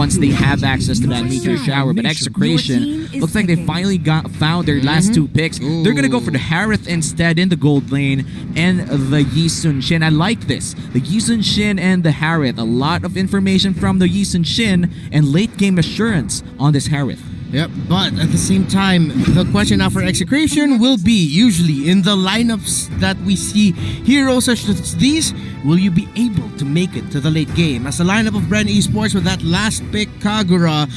once they have access to that meteor shower. But Execration looks like they finally found their last two picks. They're gonna go for the Harith instead in the gold lane and the Yisun Shin. I like this. The Yisun Shin and the Harith. A lot of information from the Yisun Shin and late game assurance on this Harith. Yep, but at the same time, the question now for Execration will be, usually in the lineups that we see heroes such as these, will you be able to make it to the late game? As the lineup of BREN Esports with that last pick, Kagura,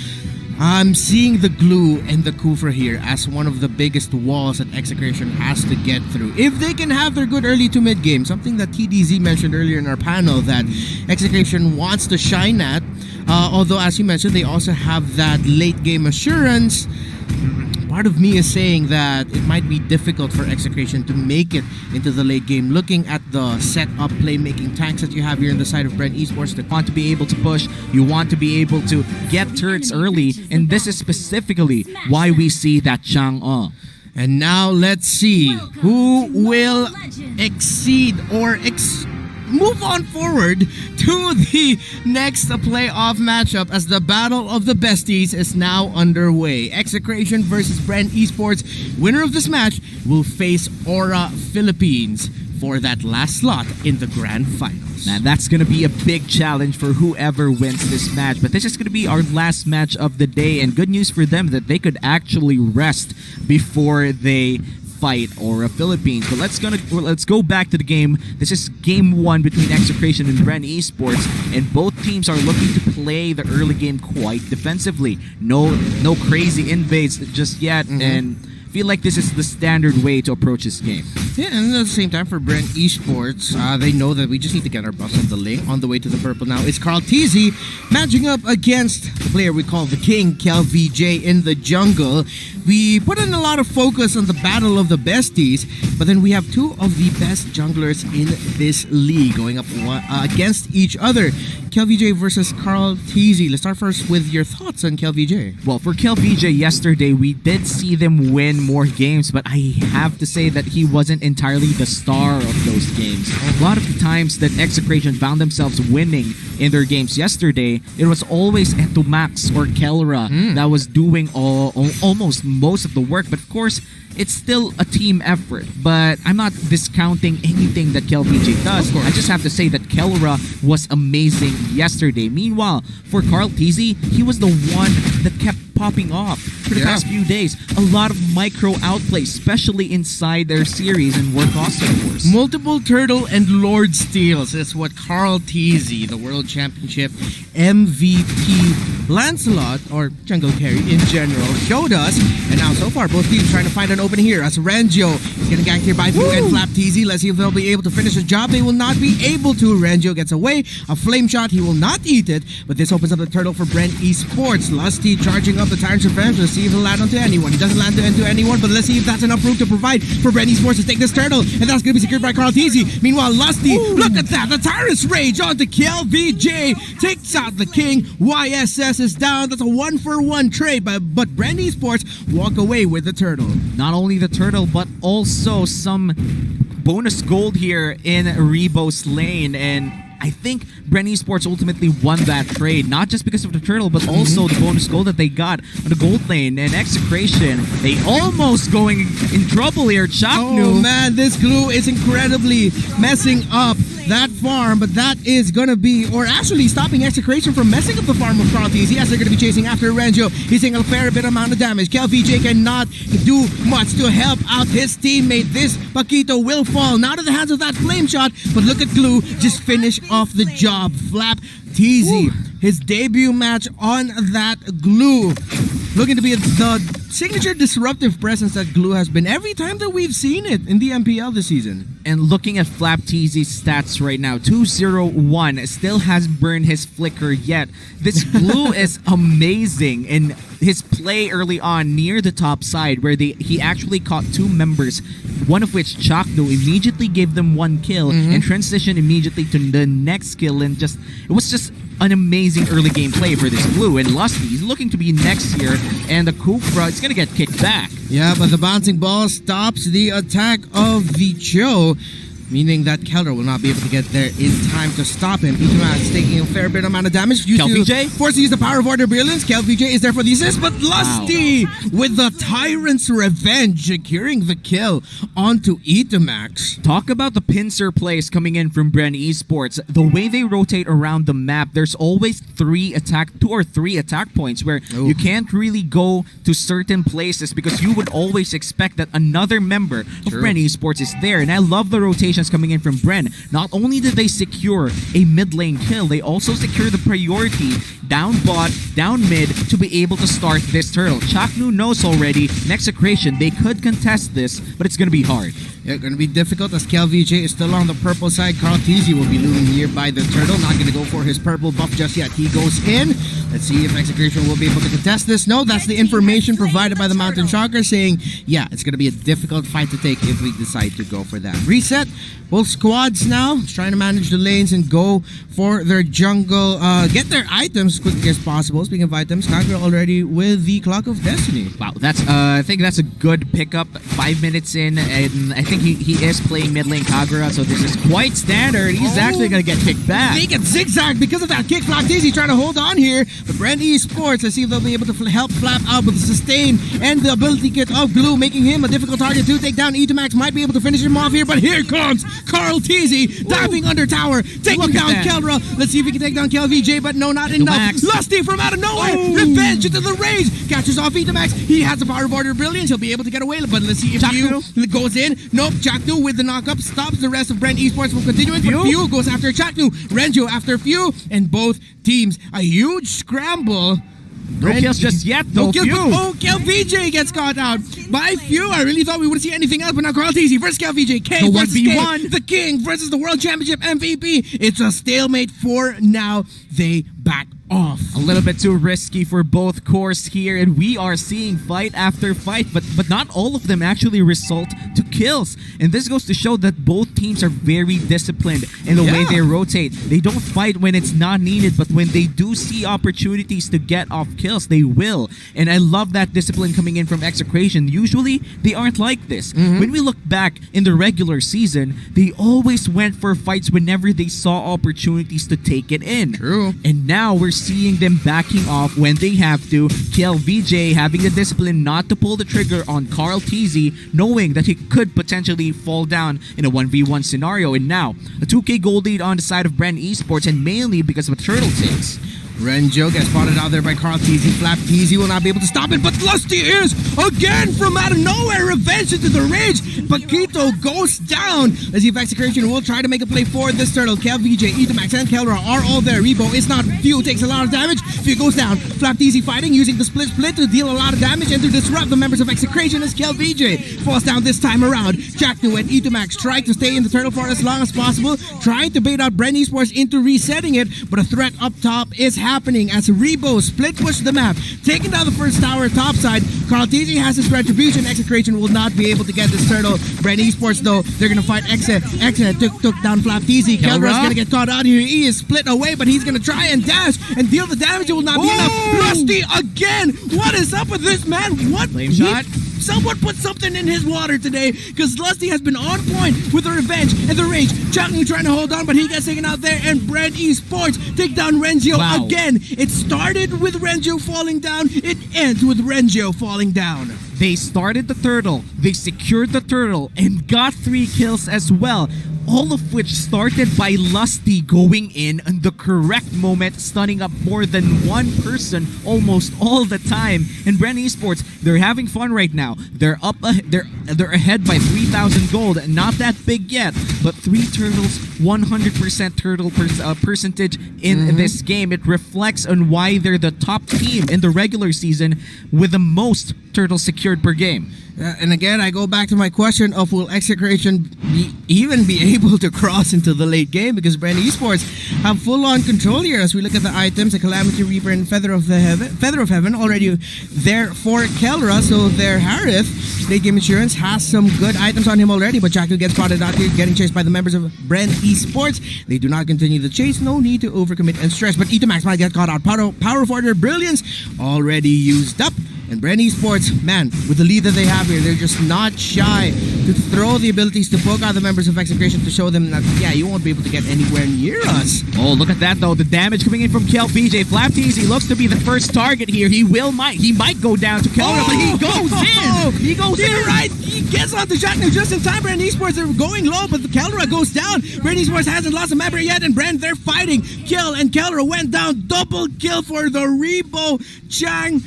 I'm seeing the glue and the Kufra here as one of the biggest walls that Execration has to get through. If they can have their good early to mid game, something that TDZ mentioned earlier in our panel that Execration wants to shine at, although as you mentioned, they also have that late game assurance. Part of me is saying that it might be difficult for Execration to make it into the late game. Looking at the setup playmaking tanks that you have here on the side of BREN Esports, you want to be able to push, you want to be able to get turrets early, and this is specifically why we see that Chang'e. And now let's see who will exceed or move on forward to the next playoff matchup as the Battle of the Besties is now underway. Execration versus BREN Esports. Winner of this match will face Aura Philippines for that last slot in the grand finals. Man, that's going to be a big challenge for whoever wins this match. But this is going to be our last match of the day, and good news for them that they could actually rest before they fight Aura Philippines. But let's go back to the game. This is game 1 between Execration and BREN Esports, and both teams are looking to play the early game quite defensively. No crazy invades just yet, and feel like this is the standard way to approach this game. Yeah, and at the same time for BREN Esports, they know that we just need to get our bus on the lane. On the way to the purple now is Carl TZ matching up against the player we call the King, KelVJ, in the jungle. We put in a lot of focus on the Battle of the Besties, but then we have two of the best junglers in this league going up against each other. KelVJ versus Carl TZ. Let's start first with your thoughts on KelVJ. Well, for KelVJ yesterday, we did see them win more games, but I have to say that he wasn't entirely the star of those games. A lot of the times that Execration found themselves winning in their games yesterday, it was always Entomax or Kelra that was doing almost most of the work. But of course, it's still a team effort. But I'm not discounting anything that KelVJ does. I just have to say that Kelra was amazing yesterday. Meanwhile, for Carl TZ, he was the one that kept popping off for the past few days. A lot of micro outplays, especially inside their series and World Austin Wars. Multiple turtle and Lord steals. That's what Carl TZ, the World Championship MVP Lancelot, or jungle carry in general, showed us. And now so far, both teams trying to find an open here as Rangio is getting ganked here by Fu and Flap TZ. Let's see if they'll be able to finish the job. They will not be able to. Rangio gets away. A flame shot. He will not eat it, but this opens up the turtle for BREN Esports. Lusty charging up the Tyrant's Revenge. Let's see if he'll land onto anyone. He doesn't land into anyone, but let's see if that's enough room to provide for BREN Esports to take this turtle, and that's going to be secured by Carl TZ. Meanwhile, Lusty, look at that. The Tyrant's Rage onto KelVJ. Takes out the King. YSS is down. That's a 1-for-1 trade, but BREN Esports walk away with the turtle. Not only the turtle, but also some bonus gold here in Rebo's lane, and I think BREN Esports ultimately won that trade, not just because of the turtle, but also the bonus gold that they got on the gold lane. And Execration, they almost going in trouble here. Chaknu. Oh man, this glue is incredibly messing up that farm, but that is gonna be, or actually stopping Execration from messing up the farm of Carl TZ as they're gonna be chasing after Rangio. He's taking a fair bit amount of damage. KelVJ cannot do much to help out his teammate. This Paquito will fall, not in the hands of that flame shot, but look at Glue just finish off the job. Flap TZ, his debut match on that Glue, looking to be the signature disruptive presence that Glue has been every time that we've seen it in the MPL this season. And looking at Flap TZ's stats right now, 201, still hasn't burned his flicker yet. This Glue is amazing in his play early on near the top side, where he actually caught two members, one of which Chakno immediately gave them one kill and transitioned immediately to the next kill, and it was just an amazing early game play for this Blue. And Lusty, he's looking to be next here, and the Kufra is gonna get kicked back. Yeah, but the bouncing ball stops the attack of the Cho. meaning that Keller will not be able to get there in time to stop him. EXE taking a fair bit amount of damage due to forced to use the power of Order Brilliance. VJ is there for the assist, but Lusty with the Tyrant's Revenge securing the kill onto EXE. Talk about the pincer plays coming in from BREN Esports. The way they rotate around the map, there's always two or three attack points where you can't really go to certain places because you would always expect that another member of BREN Esports is there. And I love the rotations coming in from BREN. Not only did they secure a mid lane kill, they also secure the priority down bot, down mid to be able to start this turtle. Chaknu knows already, in Execration, they could contest this, but it's going to be hard. Yeah, going to be difficult as VJ is still on the purple side. Carl Teasy will be looming here by the turtle. Not going to go for his purple buff just yet. He goes in. Let's see if Execration will be able to contest this. No, that's the information provided by the Mountain Shocker saying, yeah, it's going to be a difficult fight to take if we decide to go for that. Reset. Both squads now trying to manage the lanes and go for their jungle. Get their items as quickly as possible. Speaking of items, Kagura already with the Clock of Destiny. Wow, that's I think that's a good pickup. 5 minutes in, and I think he is playing mid lane Kagura, so this is quite standard. He's actually going to get kicked back. They get zigzag because of that kick. Flap Dizzy trying to hold on here. But BREN Esports, let's see if they'll be able to help Flap out with the sustain and the ability kit of Glue, making him a difficult target to take down. EXE might be able to finish him off here, but here comes Carl Teasy diving under tower, taking down Keldra. Let's see if he can take down VJ, but no, not enough. Lusty from out of nowhere, revenge into the rage, catches off EXE. He has the power of Order Brilliance. He'll be able to get away, but let's see if Chaknu goes in. Nope, Chaknu with the knockup stops the rest of BREN Esports from continuing. Few goes after Chaknu, Renjo after Few, and both teams a huge scramble. No kills just yet, though. VJ gets caught out by Few. I really thought we wouldn't see anything else, but now Carl Teasy versus VJ. K versus K. The King versus the World Championship MVP. It's a stalemate for now. They back off. A little bit too risky for both cores here, and we are seeing fight after fight, but not all of them actually result to kills. And this goes to show that both teams are very disciplined in the way they rotate. They don't fight when it's not needed, but when they do see opportunities to get off kills, they will. And I love that discipline coming in from Execration. Usually, they aren't like this. When we look back in the regular season, they always went for fights whenever they saw opportunities to take it in. And now we're seeing them backing off when they have to. VJ having the discipline not to pull the trigger on Carl Teasy, knowing that he could potentially fall down in a 1v1 scenario. And now, a 2k gold lead on the side of BREN Esports, and mainly because of turtle takes. Renjo gets spotted out there by Carl Teasy. Flap Teasy will not be able to stop it, but Lusty is again from out of nowhere. Revenge into the rage. Paquito goes down. Let's see if Execration will try to make a play for this turtle. VJ, EXE, and Keldra are all there. Rebo is not. Few takes a lot of damage. Few goes down. Flap Teasy fighting, using the split to deal a lot of damage and to disrupt the members of Execration as VJ falls down this time around. Chaknu and EXE try to stay in the turtle for as long as possible, trying to bait out BREN Esports into resetting it, but a threat up top is happening as Rebo split push the map, taking down the first tower top side. Carl Teasy has his retribution. Execration will not be able to get this turtle. BREN Esports though, they're gonna fight EXE took down Flap Teasy. Keldra's gonna get caught out here. He is split away, but he's gonna try and dash and deal the damage. It will not be enough. Lusty again. What is up with this man? What? Flame shot. Someone put something in his water today, because Lusty has been on point with the revenge and the rage. Chaknu trying to hold on, but he gets taken out there, and BREN Esports take down Renjo again. It started with Renjo falling down. It ends with Renjo falling down. They started the turtle, they secured the turtle, and got 3 kills as well. All of which started by Lusty going in the correct moment, stunning up more than one person almost all the time. And BREN Esports, they're having fun right now. They're up, they're ahead by 3,000 gold. Not that big yet, but 3 turtles, 100% turtle percentage in this game. It reflects on why they're the top team in the regular season with the most turtles secured per game. And again, I go back to my question of will Execration even be able to cross into the late game, because BREN Esports have full-on control here as we look at the items. The Calamity Reaper and Feather of Heaven already there for Keldra, so their Harith, late game insurance, has some good items on him already, but Chaknu gets spotted out here, getting chased by the members of BREN Esports. They do not continue the chase, no need to overcommit and stress, but EXE might get caught out. Power of Order Brilliance already used up. And BREN Esports, man, with the lead that they have here, they're just not shy to throw the abilities to poke out the members of Execration to show them that, yeah, you won't be able to get anywhere near us. Oh, look at that though. The damage coming in from MPL-PH. FlapTeasy looks to be the first target here. He might go down to Kelra, but he goes in. He goes in. You're right. He gets on the Shotcut just in time. BREN Esports are going low, but the Kelra goes down. BREN Esports hasn't lost a member yet, and BREN, they're fighting. Kill and Kelra went down. Double kill for the Rebo Chang.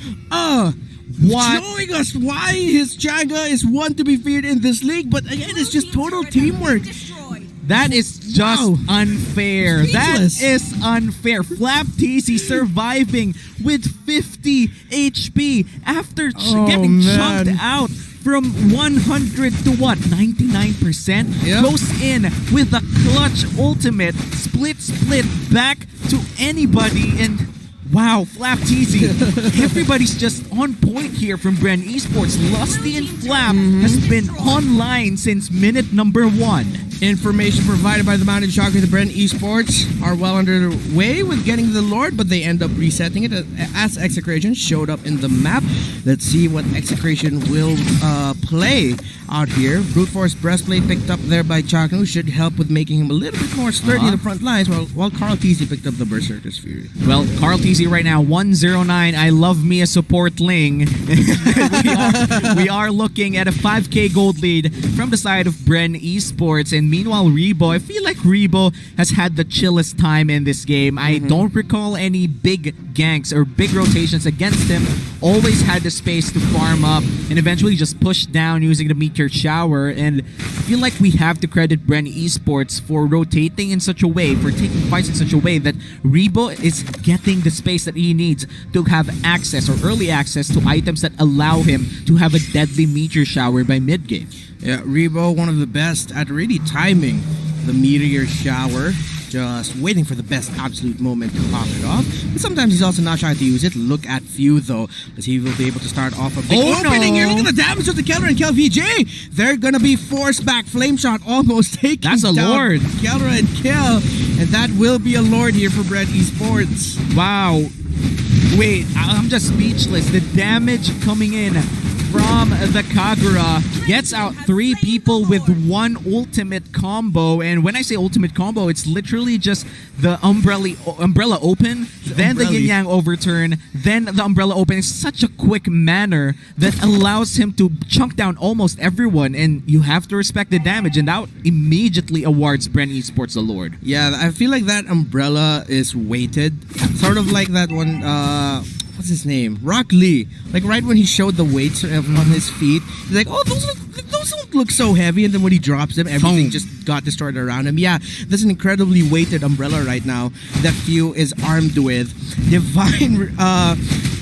What? Showing us why his Changa is one to be feared in this league, but again, it's just total teamwork. That is just unfair. Speechless. That is unfair. FlapTeasy surviving with 50 HP after getting chunked out from 100 to what? 99%? Yep. Goes in with a clutch ultimate. Split back to anybody, and wow, FlapTeasy. Everybody's just on point here from BREN Esports. Lusty and Flap has been online since minute number 1. Information provided by the Mountain Shocker. The BREN Esports are well underway with getting the Lord, but they end up resetting it as Execration showed up in the map. Let's see what Execration will play out here. Brute Force Breastplate picked up there by Chaknu should help with making him a little bit more sturdy in the front lines, while Carl-Teasy picked up the Berserker's Fury. Well, Carl-Teasy right now, 109. I love me a support Ling. we are looking at a 5k gold lead from the side of BREN Esports. And meanwhile, Rebo, I feel like Rebo has had the chillest time in this game. I don't recall any big ganks or big rotations against him. Always had the space to farm up and eventually just push down using the Meteor Shower. And I feel like we have to credit BREN Esports for rotating in such a way, for taking fights in such a way that Rebo is getting the space that he needs to have access or early access to items that allow him to have a deadly Meteor Shower by mid-game. Yeah, Rebo, one of the best at really timing the Meteor Shower. Just waiting for the best absolute moment to pop it off. But sometimes he's also not trying to use it. Look at Few though, as he will be able to start off a big opening here. Look at the damage of the Keller and KelVJ. They're gonna be forced back. Flame Shot almost taking That's a down Lord. Keller and Kel. And that will be a Lord here for BREN Esports. Wow. Wait, I'm just speechless. The damage coming in from the Kagura gets out 3 people with 1 ultimate combo. And when I say ultimate combo, it's literally just the umbrella open, then the yin yang overturn, then the umbrella open in such a quick manner that allows him to chunk down almost everyone. And you have to respect the damage, and that immediately awards BREN Esports the Lord. Yeah, I feel like that umbrella is weighted. Sort of like that one, what's his name? Rock Lee. Like right when he showed the weights on his feet, he's like, oh, those don't look so heavy. And then when he drops them, everything just got destroyed around him. Yeah, that's an incredibly weighted umbrella right now that Few is armed with.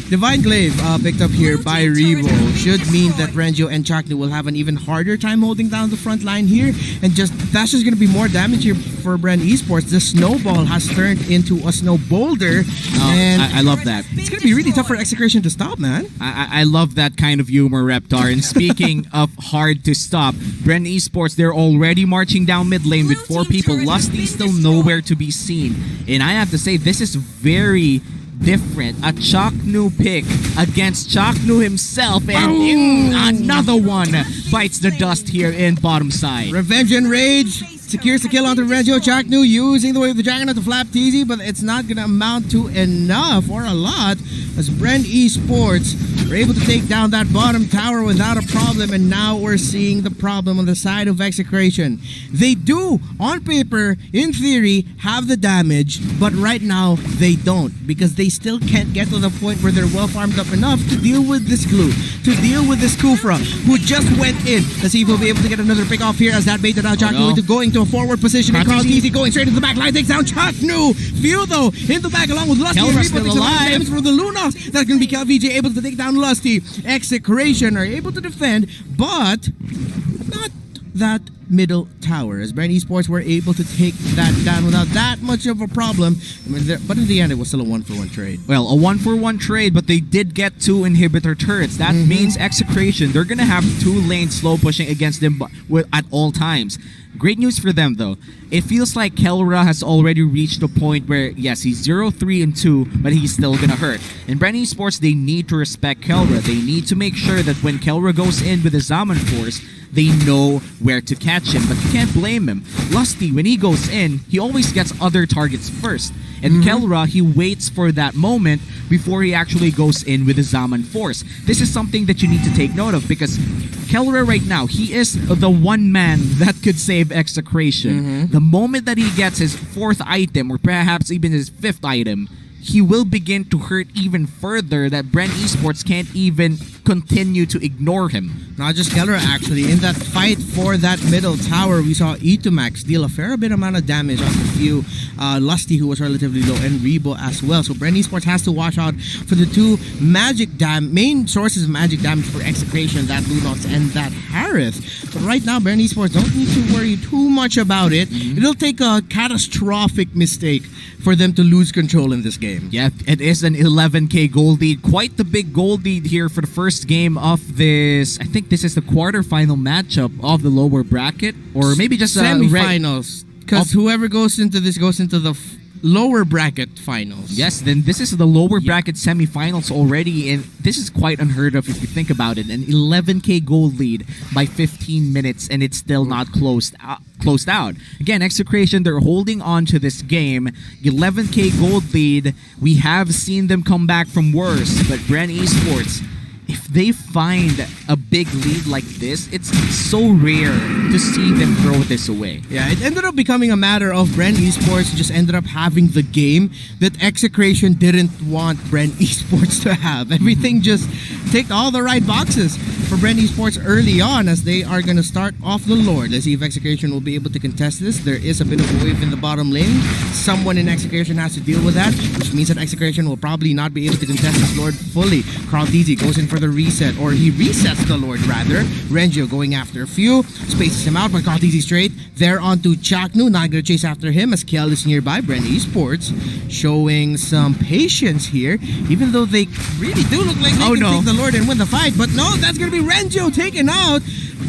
Divine Glaive picked up here by Rebo should mean that Renjo and Chaknu will have an even harder time holding down the front line here, and that's just going to be more damage here for BREN Esports. The snowball has turned into a snow boulder, and I love that. It's going to be really tough for Execration to stop, man. I love that kind of humor, Reptar. And speaking of hard to stop, BREN Esports, they're already marching down mid lane with 4 people. Lusty still nowhere to be seen. And I have to say, this is very different. A Chaknu pick against Chaknu himself, and another one bites the dust here in bottom side. Revenge and Rage secures the kill onto Renjo. Chaknu using the Wave of the Dragon to FlapTeasy, but it's not going to amount to enough or a lot, as BREN Esports were able to take down that bottom tower without a problem, and now we're seeing the problem on the side of Execration. They do, on paper, in theory, have the damage, but right now they don't, because they still can't get to the point where they're well farmed up enough to deal with this glue, to deal with this Kufra, who just went in. Let's see if we'll be able to get another pick off here, as that baited out Chaknu into going to a forward position, and Carl-Teasy going straight into the back line, takes down Chaknu. Few though, in the back along with Lusty. Kelra's still alive. For the Lunox, that's going to be KelVJ able to take down Lusty. Execration are able to defend, but not that middle tower, as BREN Esports were able to take that down without that much of a problem. But in the end, it was still a 1-for-1 trade. Well, a 1-for-1 trade, but they did get 2 inhibitor turrets. That means Execration, they're going to have 2 lanes slow pushing against them at all times. Great news for them, though. It feels like Kelra has already reached a point where, yes, he's 0-3-2, but he's still gonna hurt. In BREN Esports, they need to respect Kelra. They need to make sure that when Kelra goes in with a Zaman Force, they know where to catch him. But you can't blame him. Lusty, when he goes in, he always gets other targets first. And Kelra, he waits for that moment before he actually goes in with the Zaman Force. This is something that you need to take note of, because Kelra right now, he is the one man that could save Execration. The moment that he gets his 4th item, or perhaps even his 5th item, he will begin to hurt even further that BREN Esports can't even continue to ignore him. Not just Kelra, actually. In that fight for that middle tower, we saw Itumax deal a fair bit amount of damage on a few. Lusty, who was relatively low, and Rebo as well. So BREN Esports has to watch out for the 2 main sources of magic damage for Execration, that Lunox and that Harith. But right now, BREN Esports don't need to worry too much about it. It'll take a catastrophic mistake for them to lose control in this game. Yeah, it is an 11k gold lead. Quite the big gold lead here for the first game of this. I think this is the quarterfinal matchup of the lower bracket, or maybe just semifinals. Because whoever goes into this goes into the lower bracket finals. Yes, then this is the lower bracket semifinals already, and this is quite unheard of if you think about it. An 11k gold lead by 15 minutes, and it's still not closed out. Again, Execration, they're holding on to this game. 11k gold lead. We have seen them come back from worse, but BREN Esports, if they find a big lead like this, it's so rare to see them throw this away. Yeah, it ended up becoming a matter of BREN Esports just ended up having the game that Execration didn't want BREN Esports to have. Everything just ticked all the right boxes for BREN Esports early on, as they are going to start off the Lord. Let's see if Execration will be able to contest this. There is a bit of a wave in the bottom lane. Someone in Execration has to deal with that, which means that Execration will probably not be able to contest this Lord fully. Carl Deasy goes in for the reset, or he resets the Lord rather. Rengio going after a few, spaces him out, but Carl Deasy straight. There onto Chaknu, not going to chase after him as Kel is nearby. BREN Esports showing some patience here, even though they really do look like they can take the Lord and win the fight. But no, that's going to be Rengio taken out.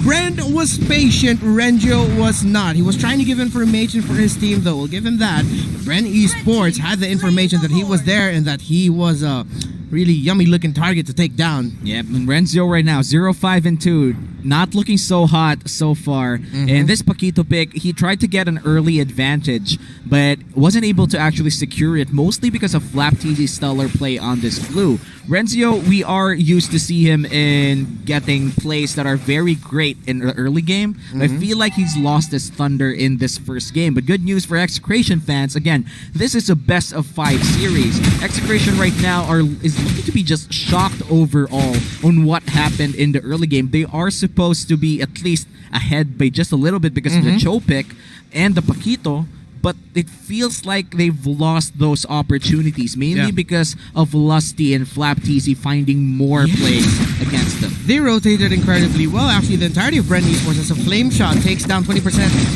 BREN was patient, Rengio was not. He was trying to give information for his team, though. We'll give him that. BREN Esports had the information that he was there and that he was a really yummy looking target to take down. Yep, and Renzio right now, 0-5-2. Not looking so hot so far. And this Paquito pick, he tried to get an early advantage, but wasn't able to actually secure it, mostly because of Flap TZ's stellar play on this blue. Renzio, we are used to see him in getting plays that are very great in the early game. I feel like he's lost his thunder in this first game. But good news for Execration fans. Again, this is a best of 5 series. Execration right now is looking to be just shocked overall on what happened in the early game. They are supposed to be at least ahead by just a little bit because of the Cho pick and the Paquito. But it feels like they've lost those opportunities, mainly because of Lusty and Flap TZ finding more plays against them. They rotated incredibly well. Actually, the entirety of BREN Esports as a flame shot takes down 20%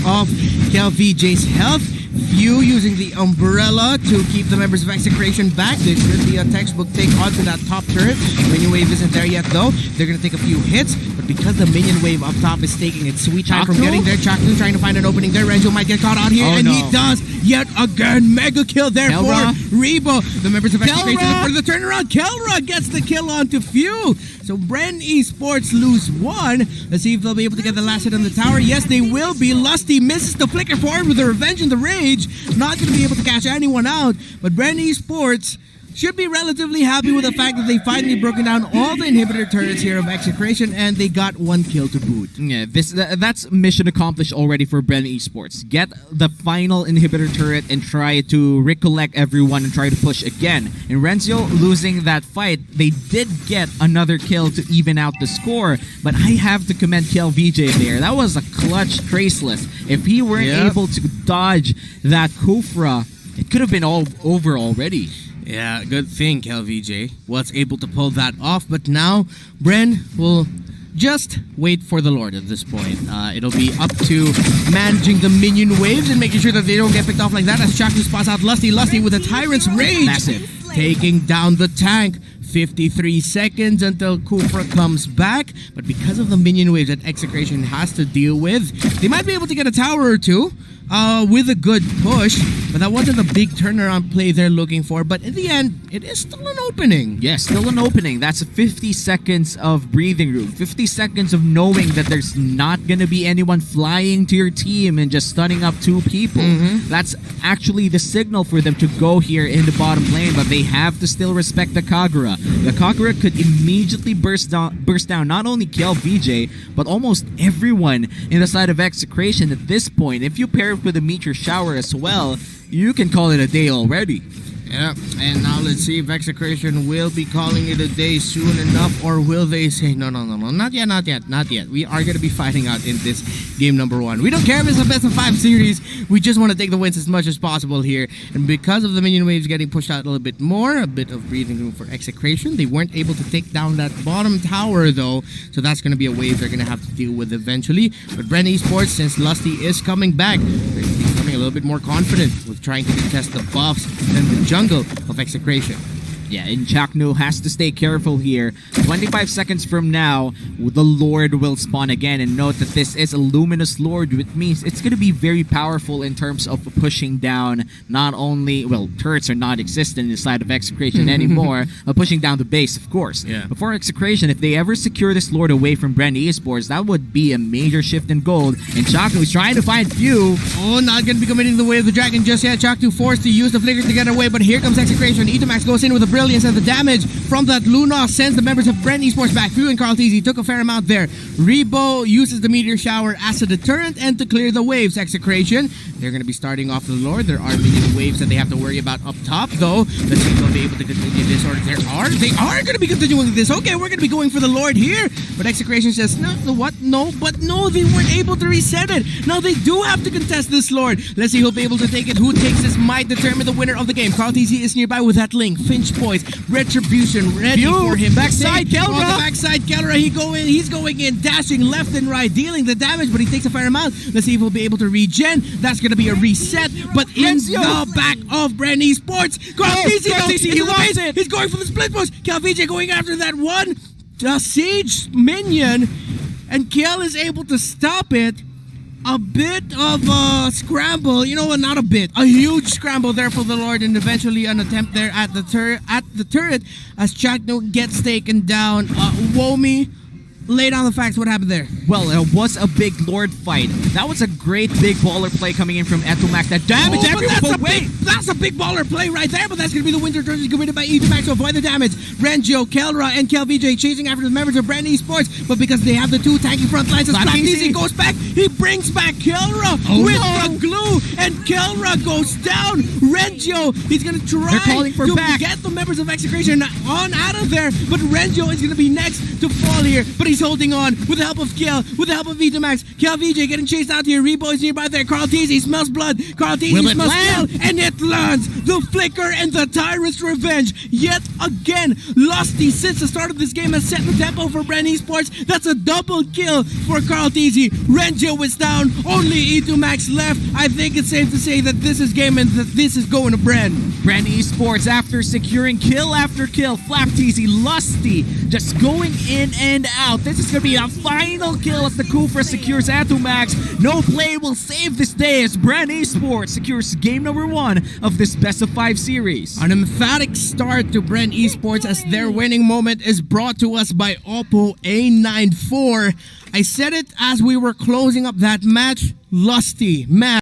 of KLVJ's health. Few using the umbrella to keep the members of Execration back. This should be a textbook take onto that top turret. Minion wave isn't there yet, though. They're going to take a few hits, but because the minion wave up top is taking its sweet time from getting there, Chaknu trying to find an opening there. Renjo might get caught out here, and he does yet again. Mega kill there for Rebo. The members of Execration for the turnaround. Kelra gets the kill onto Few. So BREN Esports lose 1. Let's see if they'll be able to get the last hit on the tower. Yes, they will be. Lusty misses the flicker forward with the revenge and the rage. Not going to be able to catch anyone out. But BREN Esports should be relatively happy with the fact that they finally broken down all the inhibitor turrets here of Execration, and they got 1 kill to boot. Yeah, that's mission accomplished already for BREN Esports. Get the final inhibitor turret and try to recollect everyone and try to push again. And Renzio losing that fight, they did get another kill to even out the score, but I have to commend KLVJ there. That was a clutch Traceless. If he weren't able to dodge that Kufra, it could have been all over already. Yeah, good thing KLVJ was able to pull that off, but now BREN will just wait for the Lord at this point. It'll be up to managing the minion waves and making sure that they don't get picked off like that as Shotcut spots out Lusty with a Tyrant's Rage. Massive. Taking down the tank. 53 seconds until Kufra comes back. But because of the minion waves that Execration has to deal with, they might be able to get a tower or two with a good push. But that wasn't a big turnaround play they're looking for. But in the end, it is still an opening. Yes, still an opening. That's 50 seconds of breathing room. 50 seconds of knowing that there's not going to be anyone flying to your team and just stunning up two people. That's actually the signal for them to go here in the bottom lane. But they have to still respect the Kagura. The Kagura could immediately burst down not only KLVJ, but almost everyone in the side of Execration at this point. If you pair it with a Meteor Shower as well, you can call it a day already. Yeah, and now let's see if Execration will be calling it a day soon enough, or will they say, no, not yet. We are going to be fighting out in this game number 1. We don't care if it's a best of 5 series. We just want to take the wins as much as possible here. And because of the minion waves getting pushed out a little bit more, a bit of breathing room for Execration, they weren't able to take down that bottom tower though. So that's going to be a wave they're going to have to deal with eventually. But BREN Esports, since Lusty is coming back, they're becoming a little bit more confident with trying to contest the buffs and the jungle of Execration. Yeah, and Chaknu has to stay careful here. 25 seconds from now, the Lord will spawn again. And note that this is a Luminous Lord, which means it's going to be very powerful in terms of pushing down not only, well, turrets are not existent inside of Execration anymore, but pushing down the base, of course. Yeah. But for Execration, if they ever secure this Lord away from BREN Esports, that would be a major shift in gold. And Chaknu is trying to find few. Oh, not going to be committing the way of the dragon just yet. Chaknu forced to use the flicker to get away, but here comes Execration. Etomax goes in with a brilliance, and the damage from that Luna sends the members of BREN Esports back. Few and Carlteasy took a fair amount there. Rebo uses the Meteor Shower as a deterrent and to clear the waves. Execration, they're going to be starting off the Lord. There are minion waves that they have to worry about up top, though. Let's see if they'll be able to continue this, or they are going to be continuing this. Okay, we're going to be going for the Lord here. But Execration says, no, what? No, but no, they weren't able to reset it. Now they do have to contest this Lord. Let's see who'll be able to take it. Who takes this might determine the winner of the game. Carlteasy is nearby with that link. Finch Boys, Retribution ready for him. Backside Kelra. On the backside Kelra, he's going in, dashing left and right, dealing the damage, but he takes a fair amount. Let's see if he'll be able to regen. That's going to be a reset, but in the back of BREN Esports, Carlteasy, he lost it. He's going for the split push. KLVJ going after that one. The siege minion, and Kel is able to stop it. A bit of a scramble, you know what, not a bit, a huge scramble there for the Lord, and eventually an attempt there at the turret as Chakno gets taken down. Womi, lay down the facts. What happened there? Well, it was a big Lord fight. That was a great big baller play coming in from Etomax. That damage everyone. That's a big baller play right there, but that's going to be the Winter Turtle committed by Etomax to avoid the damage. Renjo, Kelra, and KLVJ chasing after the members of BREN Esports, but because they have the two tanky front lines, as Blacklist goes back, he brings back Kelra with the glue, and Kelra goes down. Renjo, he's going to try to get the members of Execration on out of there, but Renjo is going to be next to fall here, but he's holding on with the help of Kel, with the help of Etomax. KLVJ getting chased out here. Rebo is nearby there. Carlteasy smells blood. Carlteasy smells Kel, and it lands. The flicker and the Tyrant's Revenge. Yet again, Lusty since the start of this game has set the tempo for BREN Esports. That's a double kill for Carlteasy. Renjo is down. Only Etomax left. I think it's safe to say that this is game and that this is going to BREN. BREN Esports, after securing kill after kill, Flapteasy, Lusty, just going in and out. This is going to be a final kill as the Kufra secures Etomax. No play will save this day as BREN Esports secures game number 1 of this best of 5 series. An emphatic start to BREN Esports as their winning moment is brought to us by Oppo A94. I said it as we were closing up that match. Lusty, man.